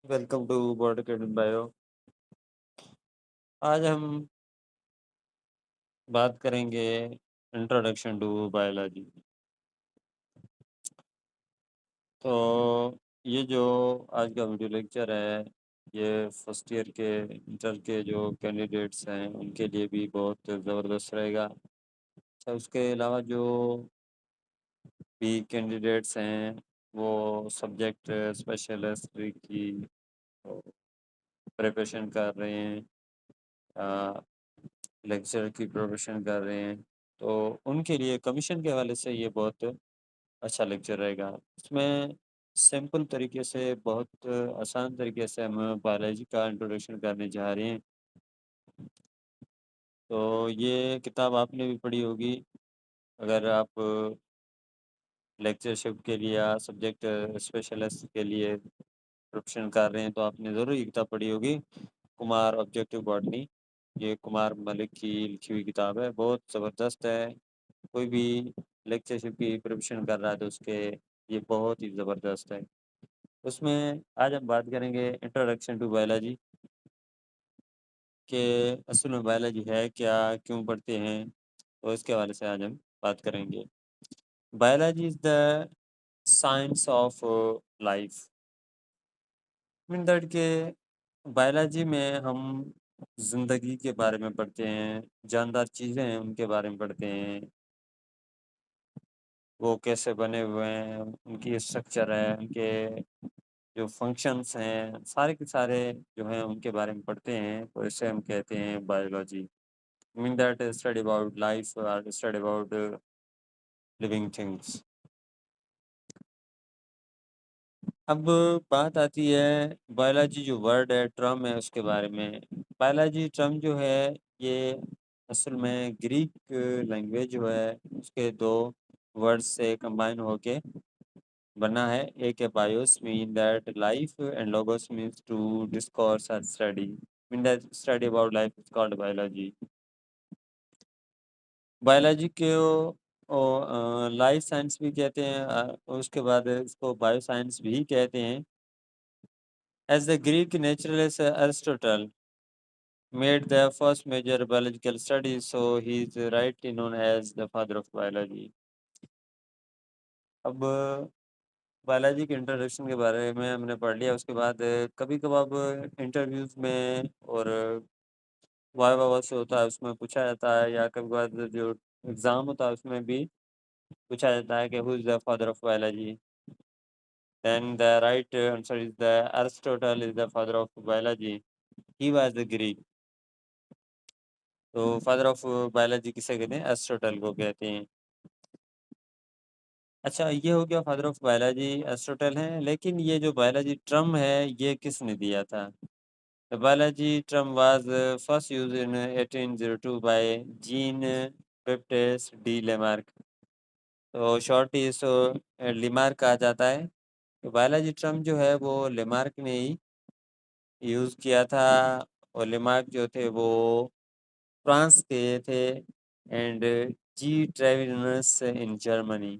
Welcome to body bio. आज हम बात करेंगे इंट्रोडक्शन टू बायोलॉजी। तो ये जो आज का वीडियो लेक्चर है, ये फर्स्ट ईयर के इंटर के जो कैंडिडेट्स हैं उनके लिए भी बहुत ज़बरदस्त रहेगा। अच्छा, उसके अलावा जो भी कैंडिडेट्स हैं वो सब्जेक्ट स्पेशलिस्ट की प्रिपरेशन कर रहे हैं, लेक्चर की प्रिपरेशन कर रहे हैं, तो उनके लिए कमीशन के हवाले से ये बहुत अच्छा लेक्चर रहेगा। इसमें सिंपल तरीके से, बहुत आसान तरीके से हम बायोलॉजी का इंट्रोडक्शन करने जा रहे हैं। तो ये किताब आपने भी पढ़ी होगी। अगर आप लेक्चरशिप के लिए या सब्जेक्ट स्पेशलिस्ट के लिए प्रिपरेशन कर रहे हैं तो आपने ज़रूर ये किताब पढ़ी होगी, कुमार ऑब्जेक्टिव बॉटनी। ये कुमार मलिक की लिखी हुई किताब है, बहुत ज़बरदस्त है। कोई भी लेक्चरशिप की प्रिपरेशन कर रहा है तो उसके ये बहुत ही ज़बरदस्त है। उसमें आज हम बात करेंगे इंट्रोडक्शन टू बायोलॉजी के असल में बायोलॉजी है क्या, क्यों पढ़ते हैं, तो इसके हवाले से आज हम बात करेंगे। Biology is the science of life. Mean that के बायोलॉजी में हम ज़िंदगी के बारे में पढ़ते हैं, जानदार चीज़ें हैं उनके बारे में पढ़ते हैं, वो कैसे बने हुए हैं, उनकी स्ट्रक्चर है, उनके जो फंक्शंस हैं, सारे के सारे जो हैं उनके बारे में पढ़ते हैं, तो इसे हम कहते हैं biology. Mean that study about life और स्टडी अबाउट लिविंग थिंग्स। अब बात आती है बायोलॉजी जो वर्ड है, टर्म है, उसके बारे में। बायोलॉजी टर्म जो है ये असल में ग्रीक लैंग्वेज जो है उसके दो वर्ड्स से कंबाइन होके बना है। एक है bios mean that life and logos means to discourse और स्टडी। Mean that study about life is called biology. Biology को लाइफ साइंस भी कहते हैं, उसके बाद इसको बायो साइंस भी कहते हैं। As the Greek naturalist Aristotle made the first major biological study, so he is rightly known as the father of biology. अब बायोलॉजी के इंट्रोडक्शन के बारे में हमने पढ़ लिया। उसके बाद कभी कभार इंटरव्यूज में और वाइवा से होता है उसमें पूछा जाता है, या कभी कभार जो एग्जाम होता है उसमें भी पूछा जाता है कि who is the father of biology. Then the right answer is the Aristotle is the father of biology. He was the Greek. तो फादर ऑफ बायोलॉजी किसे कहते हैं? एरिस्टोटल को कहते हैं। अच्छा, ये हो गया फादर ऑफ बायोलॉजी एरिस्टोटल हैं, लेकिन ये जो बायोलॉजी टर्म है ये किसने दिया था? The biology term was first use in 1802 by Jean Baptiste de Lamarck. तो शॉर्ट इसको लेमार्क कहा जाता है। तो बायोलॉजी टर्म जो है वो लेमार्क ने ही यूज़ किया था, और लेमार्क जो थे वो फ्रांस के थे, and G Treviranus in Germany.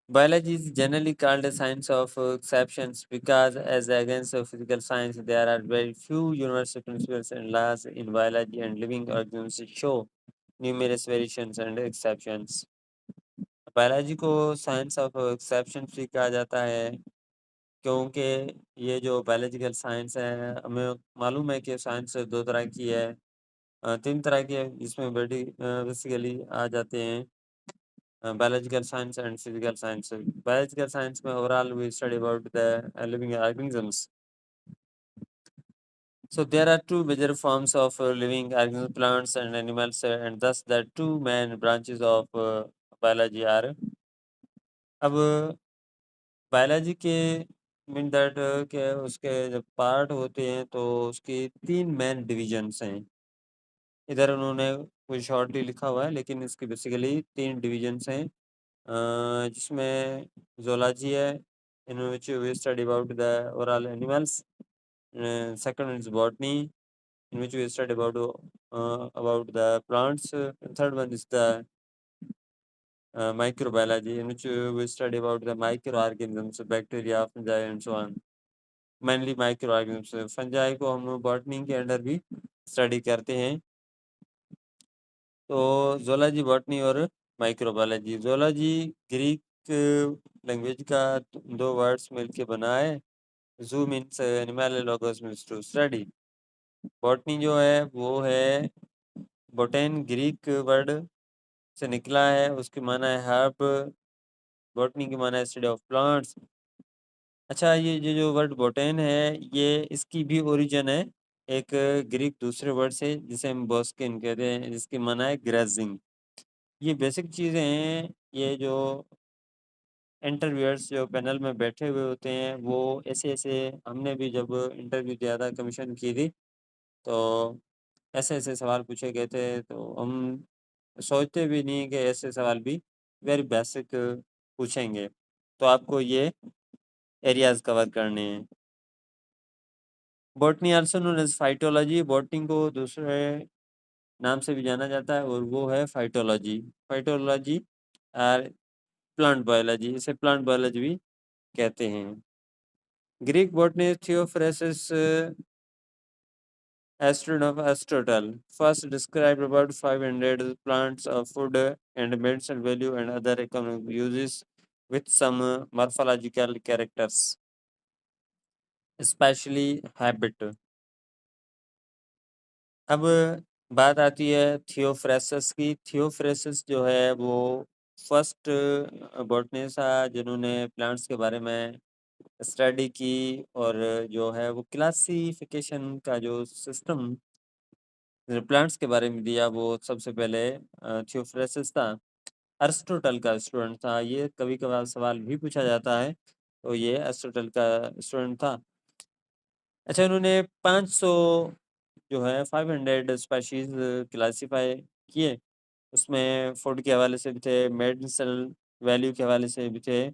Biology is generally called a science of exceptions because, as against physical science, there are very few universal principles and laws in biology, and living organisms show numerous variations and exceptions. Biology को science of exceptions भी कहा जाता है, क्योंकि ये जो biological science है, हमें मालूम है कि साइंस दो तरह की है, तीन तरह की है, जिसमें बेसिकली आ जाते हैं biological science and physical science. Biological science में overall we study about the living organisms. So there are two major forms of living organisms, plants and animals, and thus the two main branches of biology are. अब biology के mean that के उसके जब part होते हैं तो उसकी तीन मेन डिविजन्स हैं। इधर उन्होंने कुछ शॉर्टली लिखा हुआ है, लेकिन इसकी बेसिकली तीन डिविजन्स हैं, जिसमें ज़ूलॉजी है, in which we study about the oral animals. Second is botany, in which we study about the plants. Third one is the microbiology, in which we study about the microorganisms, bacteria, fungi, and so on. Mainly microorganisms. Fungi को हम botany के under भी study करते हैं। तो zoology, botany और microbiology. Zoology Greek language का दो वर्ड्स मिलके बना है। Zoo means animal, logos means to study. Botany जो है वो है बोटेन, ग्रीक वर्ड से निकला है, उसकी माना है हर्ब। बॉटनी की माना है स्टडी ऑफ प्लांट्स। अच्छा, ये जो वर्ड बोटेन है, ये इसकी भी ओरिजिन है एक ग्रीक दूसरे वर्ड से, जिसे हम बोस्किन कहते हैं, जिसकी माना है ग्रेजिंग। ये बेसिक चीज़ें हैं। ये जो इंटरव्यूअर्स जो पैनल में बैठे हुए होते हैं, वो ऐसे ऐसे, हमने भी जब इंटरव्यू दिया था, कमीशन की थी, तो ऐसे ऐसे सवाल पूछे गए थे, तो हम सोचते भी नहीं कि ऐसे सवाल भी वेरी बेसिक पूछेंगे। तो आपको ये एरियाज कवर करने हैं। Botany also known as phytology. Botany को दूसरे नाम से भी जाना जाता है, और वो है फाइटोलॉजी। फाइटोलॉजी और प्लांट बायोलॉजी, इसे प्लांट बायोलॉजी भी कहते हैं। Greek botanist Theophrastus Astron of Aristotle first described about 500 plants of food and medicinal value and other economic uses with some morphological characters, especially habit. अब बात आती है थियोफ्रेसस की। थियोफ्रेसस जो है वो फर्स्ट बॉटनिस्ट था जिन्होंने प्लांट्स के बारे में स्टडी की, और जो है वो क्लासिफिकेशन का जो सिस्टम प्लांट्स के बारे में दिया, वो सबसे पहले थियोफ्रेसस था। अरिस्टोटल का स्टूडेंट था। ये कभी कभार सवाल भी पूछा जाता है, तो ये अरिस्टोटल का स्टूडेंट था। अच्छा, इन्होंने 500 जो है 500 स्पीशीज क्लासीफाई किए। उसमें फूड के हवाले से भी थे, मेडिसिनल वैल्यू के हवाले से भी थे,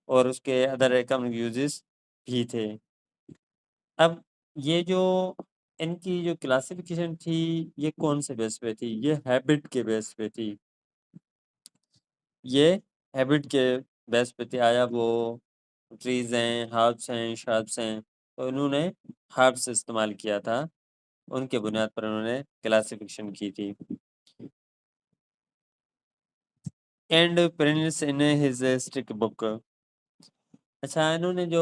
और उसके अदर इकोनॉमिक यूजेस भी थे। अब ये जो इनकी जो क्लासिफिकेशन थी, ये कौन से बेस पे थी? ये हैबिट के बेस पे थी। ये हैबिट के बेस पे थी। आया वो ट्रीज हैं, हर्ब्स हैं, शर्ब्स हैं, तो इन्होंने हर्ब्स इस्तेमाल किया था, उनके बुनियाद पर उन्होंने क्लासिफिकेशन की थी। And Prince in his stick book. अच्छा, इन्होंने जो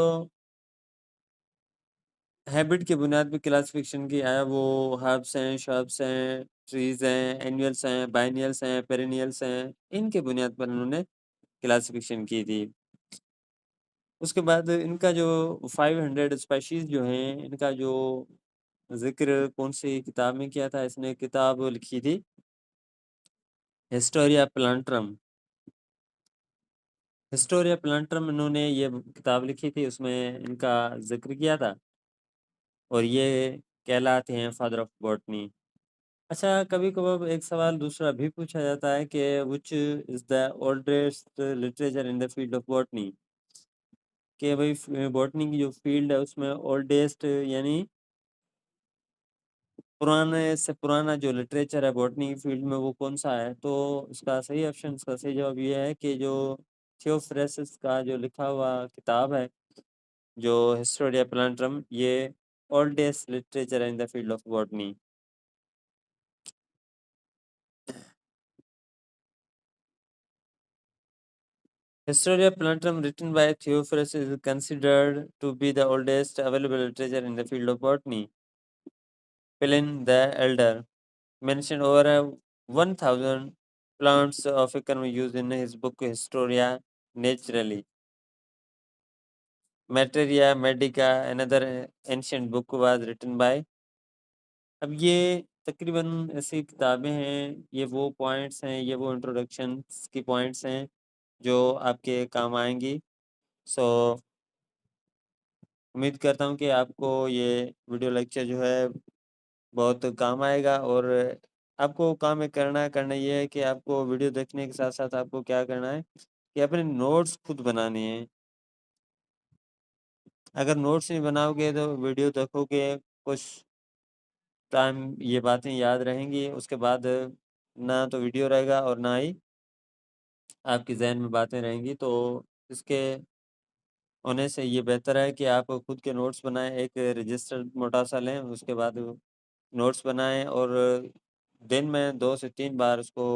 हैबिट के बुनियाद पे क्लासिफिकेशन की, आया वो हर्ब्स हैं, शर्ब्स हैं, ट्रीज हैं, एनुअल्स हैं, बाइनियल्स हैं, पेरिनियल्स हैं, इनके बुनियाद पर उन्होंने क्लासिफिकेशन की थी। उसके बाद इनका जो 500 स्पीशीज जो हैं, इनका जो जिक्र कौन सी किताब में किया था? इसने किताब लिखी थी हिस्टोरिया प्लांटरम। हिस्टोरिया प्लांटरम इन्होंने ये किताब लिखी थी, उसमें इनका जिक्र किया था, और ये कहलाते हैं फादर ऑफ बॉटनी। अच्छा, कभी कभार एक सवाल दूसरा भी पूछा जाता है कि which is the oldest literature in the field of botany. कि भाई बॉटनी की जो फील्ड है उसमें ओल्डेस्ट यानी पुराने से पुराना जो लिटरेचर है बॉटनी की फील्ड में, वो कौन सा है? तो इसका सही ऑप्शन, इसका सही जवाब ये है कि जो थियोफ्रेसिस का जो लिखा हुआ किताब है, जो हिस्टोरिया प्लांटरम, ये oldest literature in the field of botany. Historia Plantarum, written by Theophilus, is considered to be the oldest available literature in the field of botany. Pliny the Elder mentioned over 1,000 plants of economic use in his book Historia Naturalis. Materia Medica, another ancient book, was written by। अब ये तकरीबन ऐसी किताबें हैं, ये वो points हैं, ये वो इंट्रोडक्शन की पॉइंट्स हैं जो आपके काम आएंगी। सो उम्मीद करता हूँ कि आपको ये वीडियो लेक्चर जो है बहुत काम आएगा। और आपको काम एक करना ये है कि आपको वीडियो देखने के साथ साथ आपको क्या करना है कि अपने नोट्स खुद बनाने हैं। अगर नोट्स नहीं बनाओगे तो वीडियो देखोगे, कुछ टाइम ये बातें याद रहेंगी, उसके बाद ना तो वीडियो रहेगा और ना ही आपके ज़हन में बातें रहेंगी, तो इसके होने से ये बेहतर है कि आप खुद के नोट्स बनाएँ, एक रजिस्टर मोटा-सा लें, उसके बाद नोट्स बनाएँ और दिन में 2 से 3 बार उसको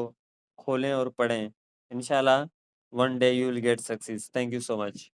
खोलें और पढ़ें। इंशाल्लाह one day you will get success. Thank you so much.